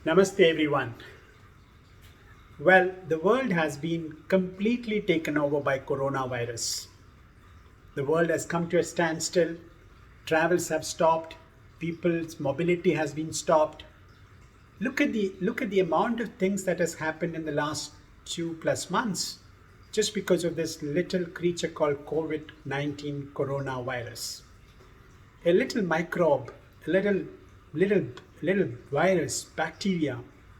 Namaste, everyone. Well, the world has been completely taken over by coronavirus. The world has come to a standstill. Travels have stopped. People's mobility has been stopped. Look at the amount of things that has happened in the last 2+ months, just because of this little creature called COVID-19 coronavirus. A little microbe, a little little virus, bacteria,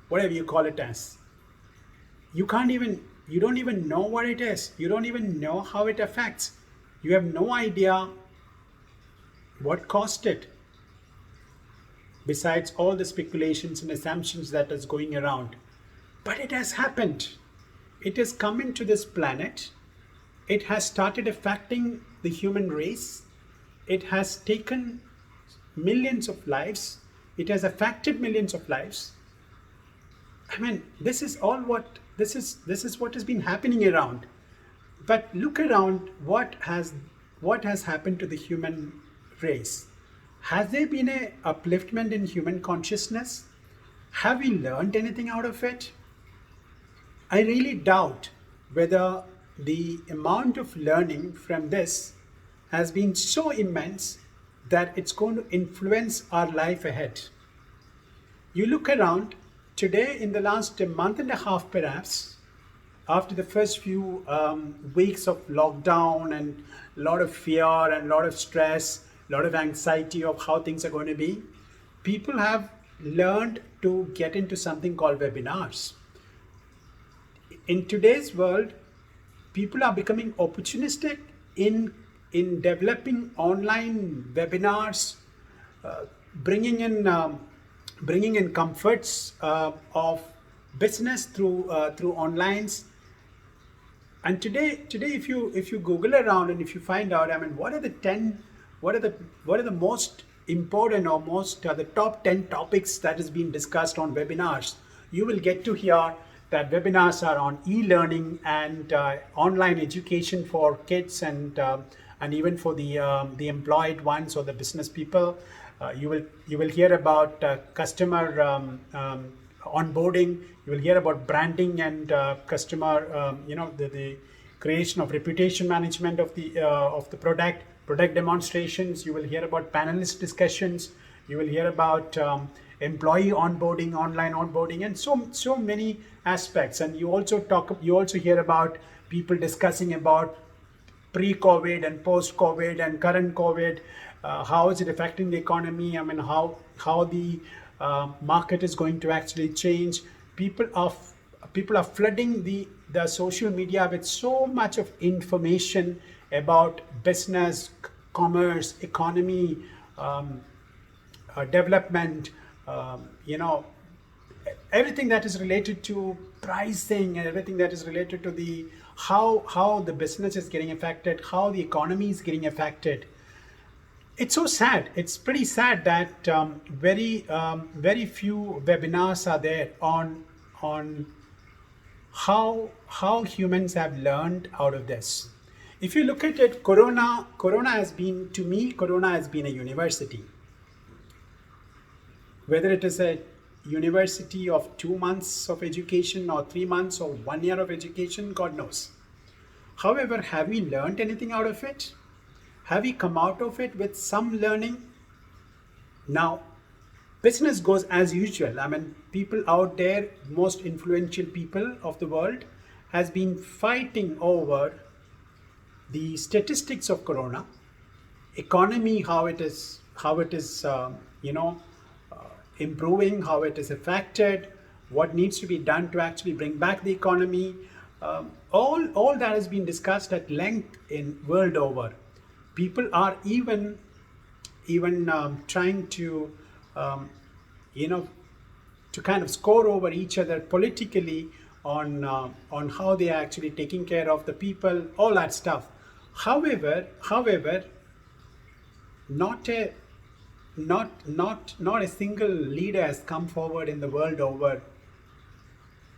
whatever you call it as. You don't even know what it is. You don't even know how it affects. You have no idea what caused it, besides all the speculations and assumptions that is going around. But it has happened. It has come into this planet. It has started affecting the human race. It has taken millions of lives. It has affected millions of lives. I mean, this is what has been happening around. But look around, what has happened to the human race? Has there been a upliftment in human consciousness? Have we learned anything out of it? I really doubt whether the amount of learning from this has been so immense that it's going to influence our life ahead. You look around today, in the last month and a half perhaps, after the first few weeks of lockdown and a lot of fear and a lot of stress, a lot of anxiety of how things are going to be, people have learned to get into something called webinars. In today's world, people are becoming opportunistic in developing online webinars, bringing in comforts of business through onlines. And today, if you Google around and if you find out, I mean, what are the most important or the top 10 topics that has been discussed on webinars, you will get to hear that webinars are on e-learning and online education for kids and even for the employed ones or the business people. You will hear about customer onboarding. You will hear about branding and customer, the creation of reputation management of the product demonstrations. You will hear about panelist discussions. You will hear about employee onboarding, online onboarding, and so many aspects. And you also hear about people discussing about pre-COVID and post-COVID and current COVID. How is it affecting the economy? I mean, how the market is going to actually change. People are flooding the social media with so much of information about business, commerce, economy, development, everything that is related to pricing and everything that is related to the how the business is getting affected, how the economy is getting affected. It's so sad. It's pretty sad that very few webinars are there on how humans have learned out of this. If you look at it, Corona has been, to me, Corona has been a university. Whether it is a university of 2 months of education or 3 months or 1 year of education, God knows. However, have we learned anything out of it? Have we come out of it with some learning? Now, business goes as usual. I mean, people out there, most influential people of the world, has been fighting over the statistics of Corona, economy, how it is improving, how it is affected, what needs to be done to actually bring back the economy. All that has been discussed at length in world over. People are even trying to to kind of score over each other politically on how they are actually taking care of the people, all that stuff. However, not a single leader has come forward in the world over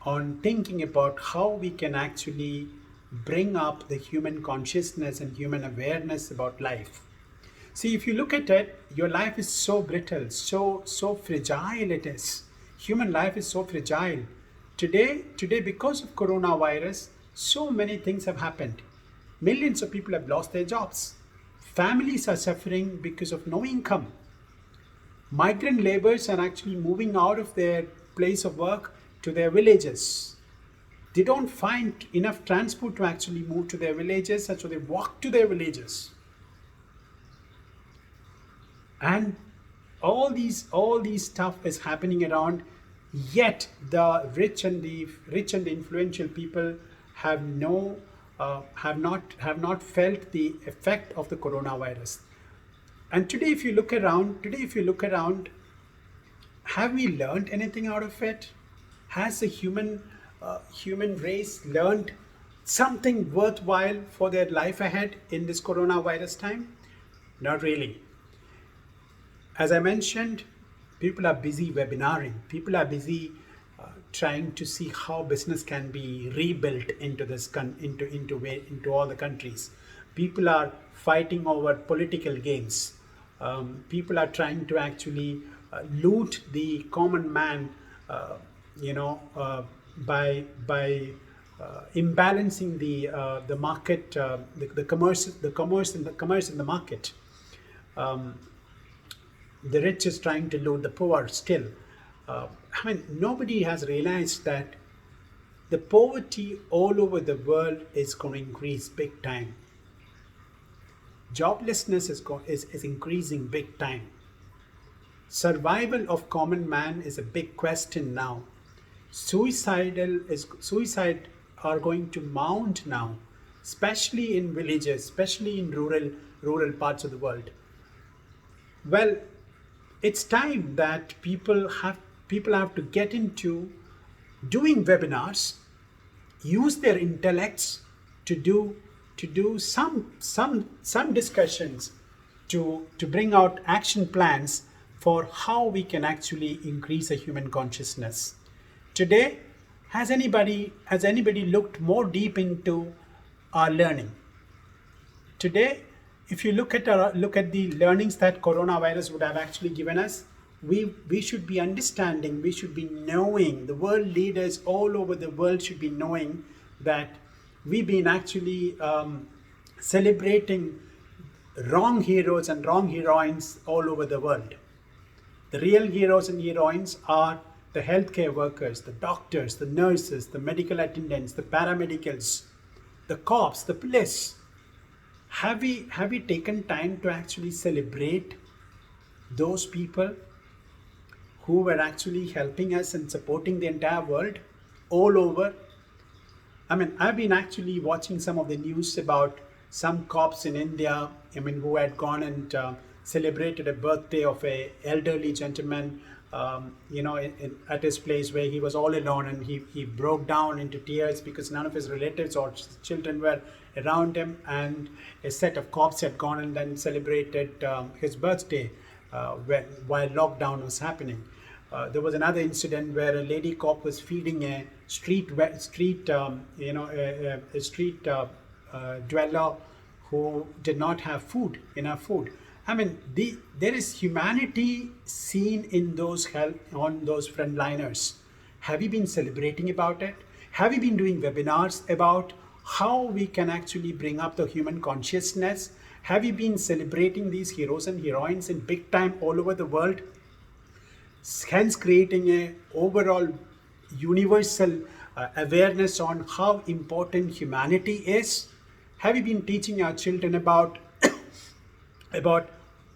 on thinking about how we can actually bring up the human consciousness and human awareness about life. See, if you look at it, your life is so brittle, so fragile it is. Human life is so fragile. Today, because of coronavirus, so many things have happened. Millions of people have lost their jobs. Families are suffering because of no income. Migrant laborers are actually moving out of their place of work to their villages. They don't find enough transport to actually move to their villages, and so they walk to their villages. And all these stuff is happening around, yet the rich and the influential people have not felt the effect of the coronavirus. And today if you look around, have we learned anything out of it? Has the human race learned something worthwhile for their life ahead in this coronavirus time? Not really. As I mentioned, people are busy webinaring. People are busy trying to see how business can be rebuilt into into all the countries. People are fighting over political gains. People are trying to actually loot the common man, by imbalancing the market, the commerce in the market. The rich is trying to loot the poor still. Nobody has realized that the poverty all over the world is going to increase big time. Joblessness is increasing big time. Survival of common man is a big question now. Suicide are going to mount now, especially in villages, especially in rural parts of the world. Well, it's time that people have to get into doing webinars, use their intellects to do some discussions to bring out action plans for how we can actually increase a human consciousness. Today, has anybody looked more deep into our learning? Today, if you look at the learnings that coronavirus would have actually given us, we should be understanding, we should be knowing, the world leaders all over the world should be knowing that we've been actually celebrating wrong heroes and wrong heroines all over the world. The real heroes and heroines are the healthcare workers, the doctors, the nurses, the medical attendants, the paramedicals, the cops, the police. Have we taken time to actually celebrate those people who were actually helping us and supporting the entire world all over? I've been actually watching some of the news about some cops in India, who had gone and celebrated a birthday of a elderly gentleman, at his place where he was all alone, and he broke down into tears because none of his relatives or children were around him, and a set of cops had gone and then celebrated his birthday while lockdown was happening. There was another incident where a lady cop was feeding a street dweller who did not have enough food. There is humanity seen in on those frontliners. Have you been celebrating about it? Have you been doing webinars about how we can actually bring up the human consciousness? Have you been celebrating these heroes and heroines in big time all over the world? Hence creating a overall universal awareness on how important humanity is. Have you been teaching our children about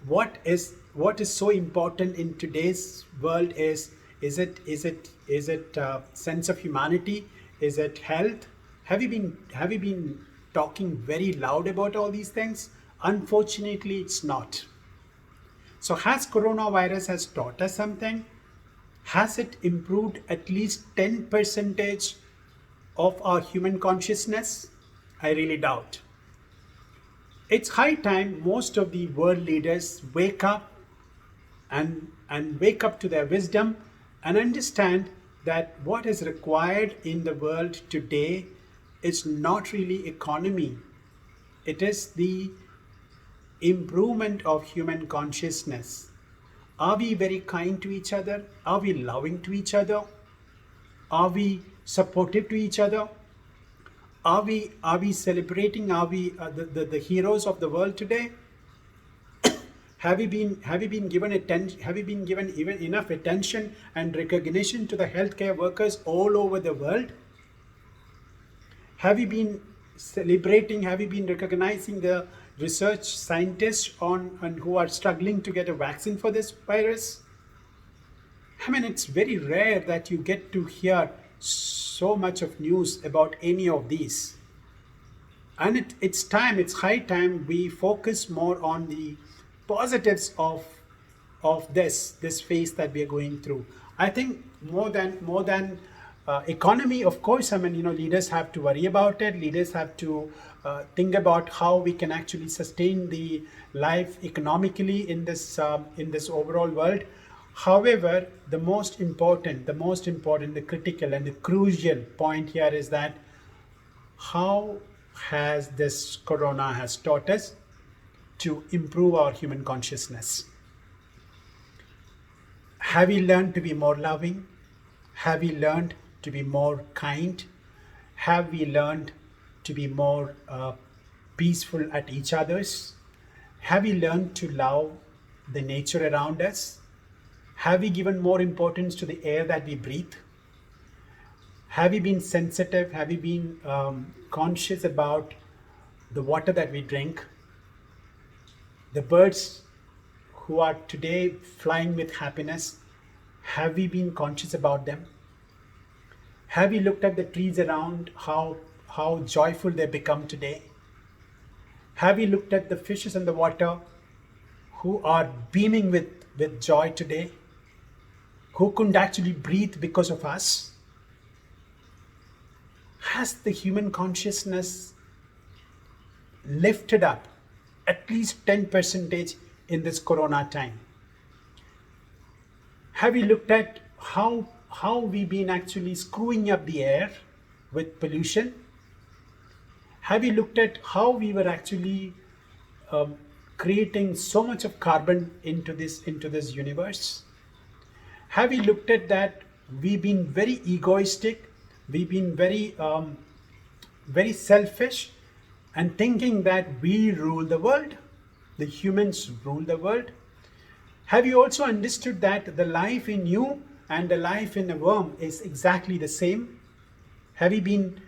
what is so important in today's world? Is it sense of humanity? Is it health? Have you been talking very loud about all these things? Unfortunately, it's not. So has coronavirus has taught us something? Has it improved at least 10% of our human consciousness? I really doubt. It's high time most of the world leaders wake up and wake up to their wisdom and understand that what is required in the world today it's not really economy. It is the improvement of human consciousness. Are we very kind to each other? Are we loving to each other? Are we supportive to each other? Are we celebrating? Are we the heroes of the world today? Have you been given attention? Have you been given even enough attention and recognition to the healthcare workers all over the world? Have you been celebrating? Have you been recognizing the research scientists on who are struggling to get a vaccine for this virus? I mean, it's very rare that you get to hear so much of news about any of these. And it's high time we focus more on the positives of this phase that we are going through. I think more than economy, of course. I mean, leaders have to worry about it. Leaders have to think about how we can actually sustain the life economically in this overall world. However, the critical and the crucial point here is that how has this corona has taught us to improve our human consciousness. Have we learned to be more loving? Have we learned to be more kind? Have we learned to be more peaceful at each other's? Have we learned to love the nature around us? Have we given more importance to the air that we breathe? Have we been sensitive? Have we been conscious about the water that we drink? The birds who are today flying with happiness, have we been conscious about them? Have we looked at the trees around, how joyful they become today? Have we looked at the fishes in the water who are beaming with joy today? Who couldn't actually breathe because of us? Has the human consciousness lifted up at least 10% in this corona time? Have we looked at how we've been actually screwing up the air with pollution? Have we looked at how we were actually creating so much of carbon into this universe? Have we looked at that we've been very egoistic, we've been very selfish, and thinking that we rule the world, the humans rule the world? Have you also understood that the life in you and the life in a worm is exactly the same? Have you been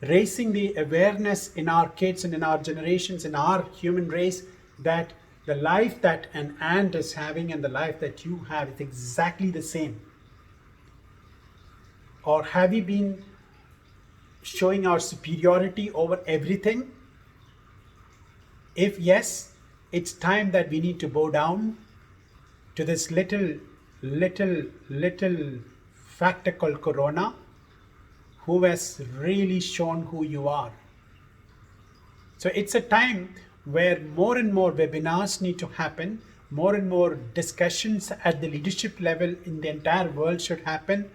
raising the awareness in our kids and in our generations, in our human race, that the life that an ant is having and the life that you have is exactly the same? Or have we been showing our superiority over everything? If yes, it's time that we need to bow down to this little factor called corona, who has really shown who you are. So it's a time where more and more webinars need to happen, more and more discussions at the leadership level in the entire world should happen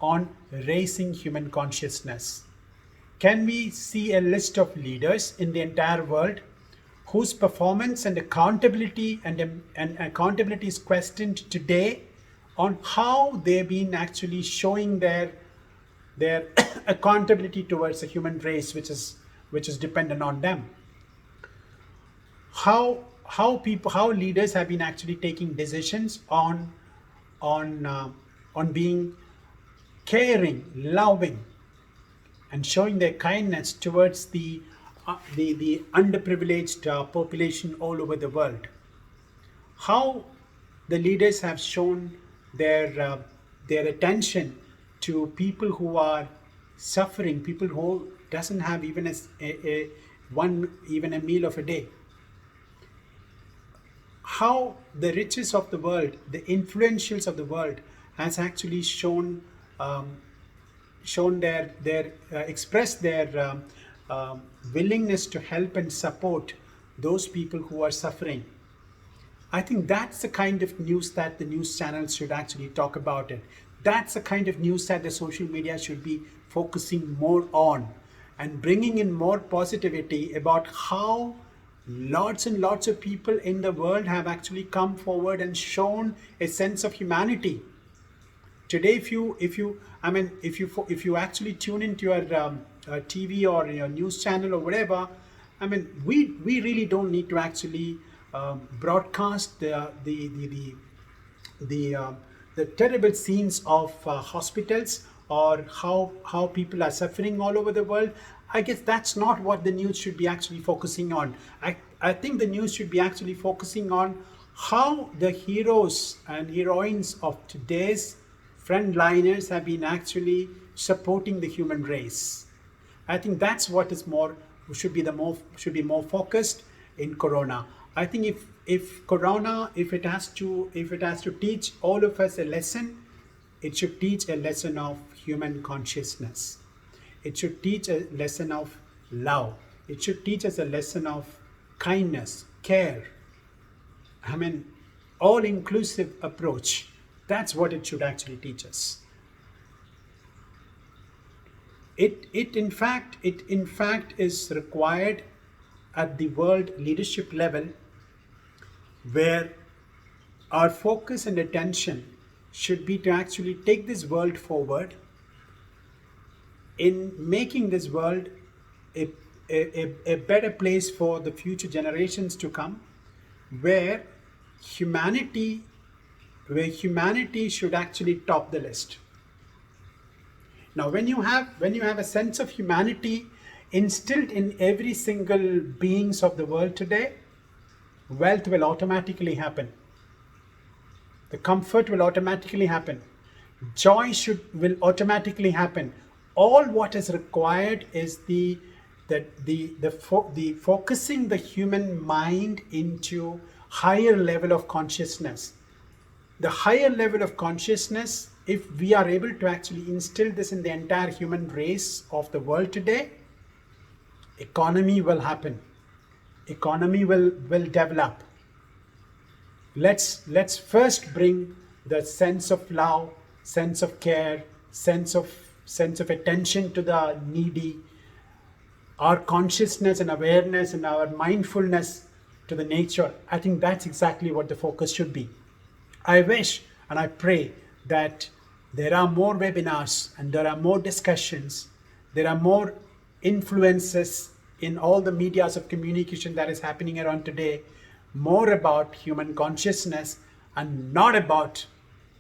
on raising human consciousness. Can we see a list of leaders in the entire world whose performance and accountability is questioned today on how they've been actually showing their accountability towards the human race, which is dependent on them? How leaders have been actually taking decisions on being caring, loving, and showing their kindness towards the underprivileged population all over the world. How the leaders have shown their attention to people who are suffering, people who doesn't have even a meal of a day. How the riches of the world, the influentials of the world, has actually expressed their willingness to help and support those people who are suffering. I think that's the kind of news that the news channels should actually talk about it. That's the kind of news that the social media should be focusing more on. and bringing in more positivity about how lots and lots of people in the world have actually come forward and shown a sense of humanity. Today, if you actually tune into your TV or your news channel or whatever, we really don't need to actually broadcast the terrible scenes of hospitals, or how people are suffering all over the world. I guess that's not what the news should be actually focusing on. I think the news should be actually focusing on how the heroes and heroines of today's frontliners have been actually supporting the human race. I think that's what is more should be more focused in Corona. I think if Corona, if it has to teach all of us a lesson, it should teach a lesson of human consciousness. It should teach a lesson of love. It should teach us a lesson of kindness, care. All-inclusive approach. That's what it should actually teach us. It in fact is required at the world leadership level, where our focus and attention should be to actually take this world forward in making this world a better place for the future generations to come, where humanity should actually top the list. Now, when you have a sense of humanity instilled in every single beings of the world today, wealth will automatically happen. The comfort will automatically happen. Joy will automatically happen. All what is required is the focusing the human mind into higher level of consciousness. The higher level of consciousness, if we are able to actually instill this in the entire human race of the world today, economy will happen. Economy will develop. Let's first bring the sense of love, sense of care, sense of attention to the needy, our consciousness and awareness and our mindfulness to the nature. I think that's exactly what the focus should be. I wish and I pray that there are more webinars and there are more discussions, there are more influences in all the medias of communication that is happening around today, more about human consciousness and not about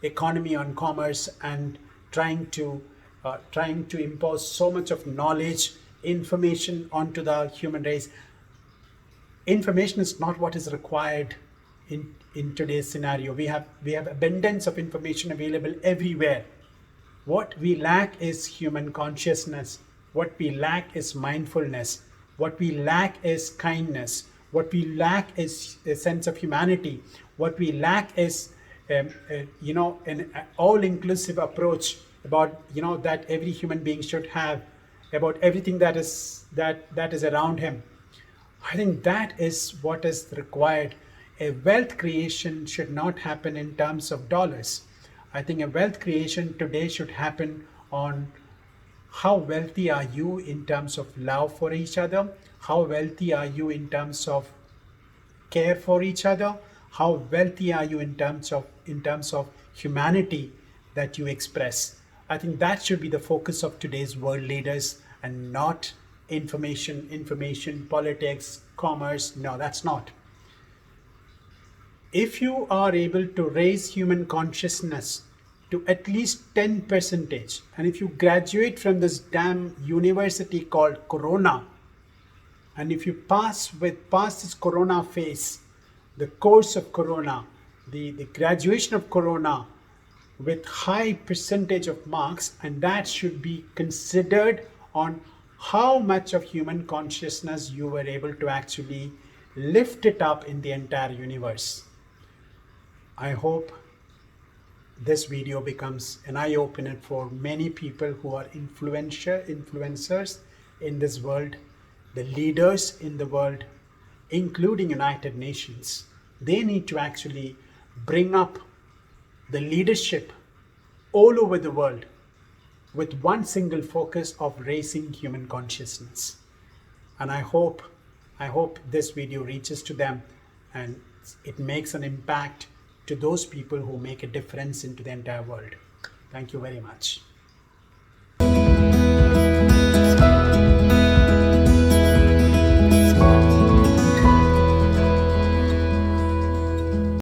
economy and commerce and trying to impose so much of knowledge, information onto the human race. Information is not what is required in today's scenario. We have abundance of information available everywhere. What we lack is human consciousness. What we lack is mindfulness. What we lack is kindness. What we lack is a sense of humanity. What we lack is an all-inclusive approach about that every human being should have about everything that is around him. I think that is what is required. A wealth creation should not happen in terms of dollars. I think a wealth creation today should happen on how wealthy are you in terms of love for each other, how wealthy are you in terms of care for each other, how wealthy are you in terms of humanity that you express. I think that should be the focus of today's world leaders, and not information, politics, commerce. No, that's not. If you are able to raise human consciousness to at least 10%, and if you graduate from this damn university called Corona, and if you pass this Corona phase, the course of Corona, the graduation of Corona with high percentage of marks, and that should be considered on how much of human consciousness you were able to actually lift it up in the entire universe. I hope this video becomes an eye-opener for many people who are influencers in this world, the leaders in the world, including United Nations. They need to actually bring up the leadership all over the world with one single focus of raising human consciousness. And I hope this video reaches to them and it makes an impact to those people who make a difference into the entire world. Thank you very much.